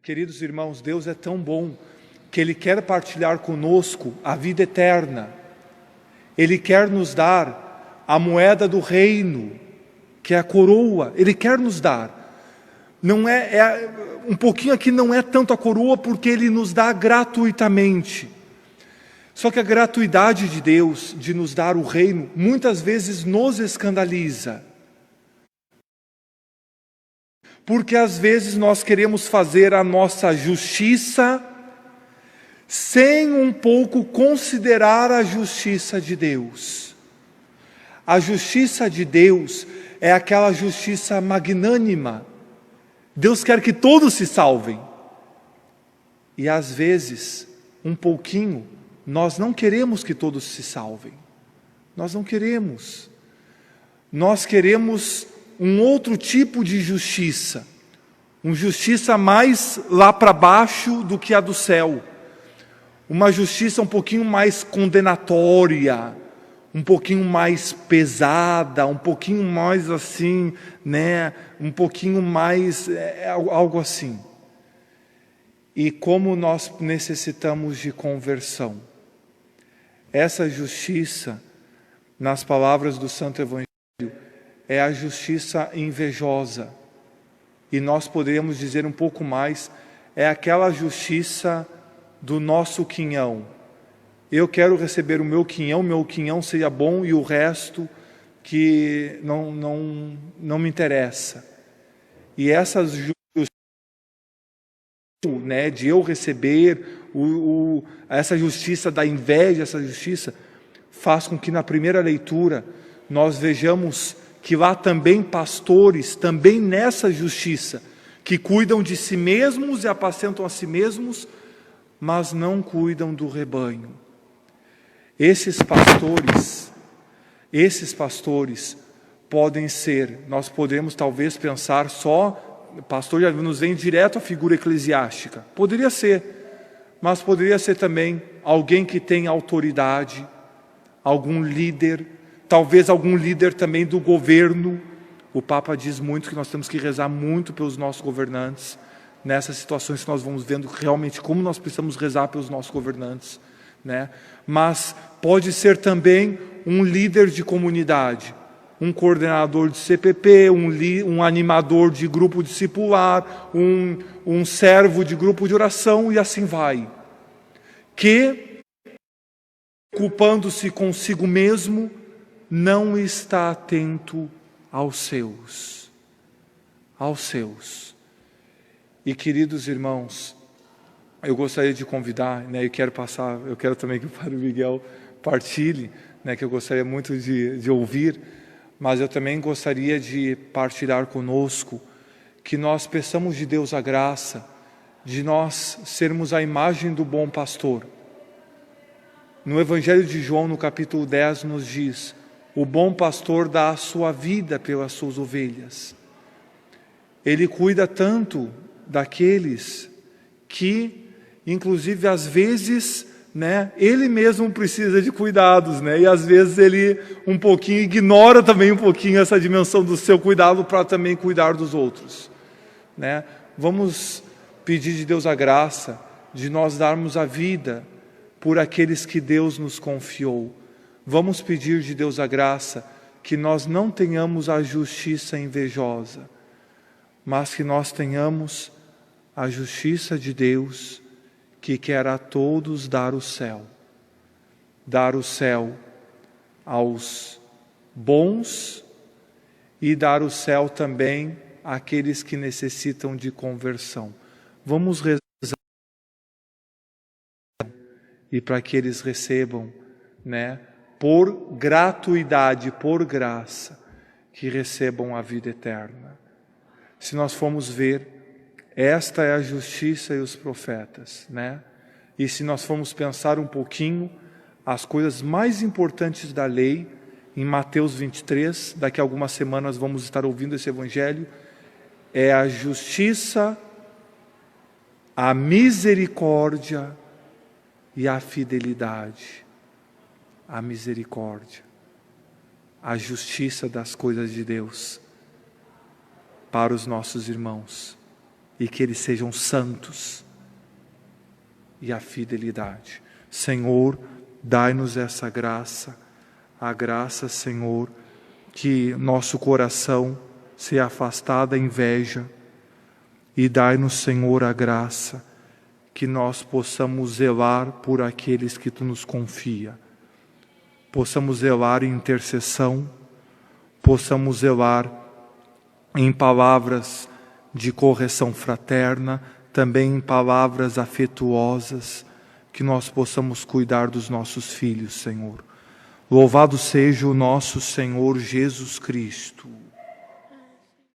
Queridos irmãos, Deus é tão bom que Ele quer partilhar conosco a vida eterna. Ele quer nos dar a moeda do reino, que é a coroa. Ele quer nos dar. Não um pouquinho aqui não é tanto a coroa, porque Ele nos dá gratuitamente. Só que a gratuidade de Deus de nos dar o reino muitas vezes nos escandaliza. Porque às vezes nós queremos fazer a nossa justiça sem um pouco considerar a justiça de Deus. A justiça de Deus é aquela justiça magnânima. Deus quer que todos se salvem. E às vezes, um pouquinho, nós não queremos que todos se salvem. Nós não queremos. Nós queremos um outro tipo de justiça. Uma justiça mais lá para baixo do que a do céu. Uma justiça um pouquinho mais condenatória, um pouquinho mais pesada, um pouquinho mais assim, né? Um pouquinho mais, algo assim. E como nós necessitamos de conversão. Essa justiça, nas palavras do Santo Evangelho, é a justiça invejosa. E nós poderíamos dizer um pouco mais, é aquela justiça do nosso quinhão. Eu quero receber o meu quinhão seja bom e o resto que não me interessa. E essa justiça, né, de eu receber, essa justiça da inveja, essa justiça, faz com que na primeira leitura nós vejamos que lá também pastores, também nessa justiça, que cuidam de si mesmos e apacentam a si mesmos, mas não cuidam do rebanho. Esses pastores podem ser, nós podemos talvez pensar só, pastor já nos vem direto à figura eclesiástica. Poderia ser, mas poderia ser também alguém que tem autoridade, algum líder, talvez algum líder também do governo. O Papa diz muito que nós temos que rezar muito pelos nossos governantes. Nessas situações que nós vamos vendo realmente como nós precisamos rezar pelos nossos governantes, né? Mas pode ser também um líder de comunidade, um coordenador de CPP, um animador de grupo discipular, um servo de grupo de oração e assim vai. Que, ocupando-se consigo mesmo, não está atento aos seus. Aos seus. E queridos irmãos, eu gostaria de convidar, né, eu quero também que o Padre Miguel partilhe, né, que eu gostaria muito de ouvir, mas eu também gostaria de partilhar conosco que nós peçamos de Deus a graça de nós sermos a imagem do bom pastor. No Evangelho de João, no capítulo 10, nos diz: o bom pastor dá a sua vida pelas suas ovelhas. Ele cuida tanto daqueles que, inclusive, às vezes, né, ele mesmo precisa de cuidados, né, e às vezes ele um pouquinho ignora também um pouquinho essa dimensão do seu cuidado para também cuidar dos outros, né? Vamos pedir de Deus a graça de nós darmos a vida por aqueles que Deus nos confiou. Vamos pedir de Deus a graça que nós não tenhamos a justiça invejosa, mas que nós tenhamos a justiça de Deus, que quer a todos dar o céu. Dar o céu aos bons e dar o céu também àqueles que necessitam de conversão. Vamos rezar e para que eles recebam, né, por gratuidade, por graça, que recebam a vida eterna. Se nós formos ver, esta é a justiça e os profetas, né? E se nós formos pensar um pouquinho, as coisas mais importantes da lei, em Mateus 23, daqui a algumas semanas vamos estar ouvindo esse evangelho, é a justiça, a misericórdia e a fidelidade. A misericórdia, a justiça das coisas de Deus para os nossos irmãos. e que eles sejam santos. E a fidelidade. Senhor, dai-nos essa graça, a graça, Senhor, que nosso coração se afastar da inveja, e dai-nos, Senhor, a graça que nós possamos zelar por aqueles que Tu nos confia, possamos zelar em intercessão, possamos zelar em palavras de correção fraterna, também em palavras afetuosas, que nós possamos cuidar dos nossos filhos, Senhor. Louvado seja o nosso Senhor Jesus Cristo.